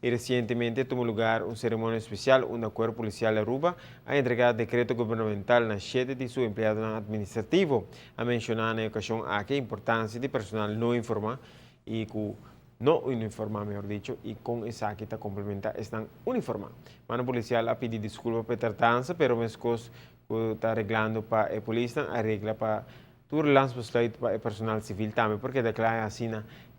y recientemente tuvo lugar una ceremonia especial donde el Cuerpo Policial de Aruba ha entregado decreto gubernamental na sede de su empleado administrativo. Ha mencionado en ocasión aquí la importancia de personal no informal y que no uniformado, mejor dicho, y con esa que complementa están uniformados. Mano policial ha pedido disculpas por tardanza, pero las cosas que está arreglando para el policía arregla para todo el besluit para el personal civil también, porque declara así,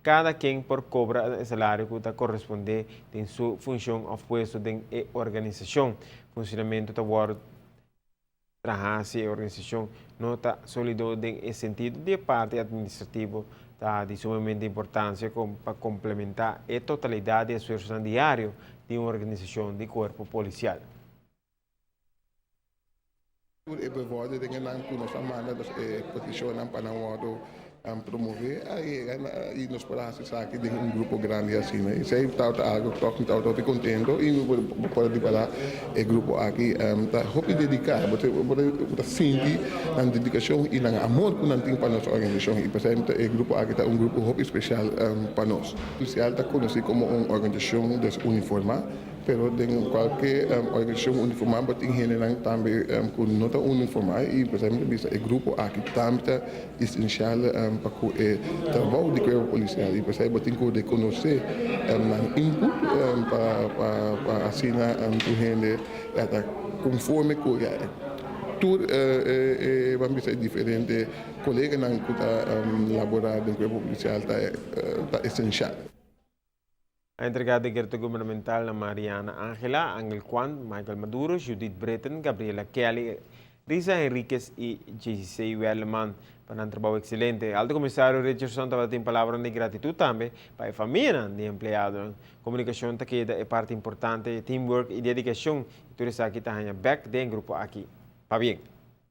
cada quien por cobra el salario que corresponde en su función o puesto de la organización. Funcionamiento de la trabajo organización no está sólido en el sentido de parte administrativo de sumamente importancia para complementar la totalidad de esfuerzos diarios de una organización de cuerpo policial. E bevorderingen aan kunnen samen dus position aan Panawado promover aí nos países aqui tem grupo grande assim né isso aí tá algo que tá tô contento e pode falar é grupo aqui tá hope dedicar você sente a dedicação e a amor que não tem para nossa organização e por exemplo é grupo aqui tá grupo hope especial para nós especial tá conhecido como uma organização desuniformada pero de qualquer organização uniformada tem gente também com nota uniformada e por exemplo o grupo aqui também é essencial para o trabalho de corpo policial e por exemplo tem que reconhecer input para assinar gente conforme com tudo vamos dizer diferente colegas que estão laborando no corpo policial está essencial. Ha entregado decreto gubernamental a Mariana Ángela, Ángel Juan, Michael Maduro, Judith Breton, Gabriela Kelly, Risa Enríquez y J.C. Wellman para un trabajo excelente. Alto comisario Richardson también tiene palabras de gratitud también para la familia de empleados. Comunicación queda es parte importante, teamwork y dedicación. Tú eres aquí, back del grupo aquí. Va bien.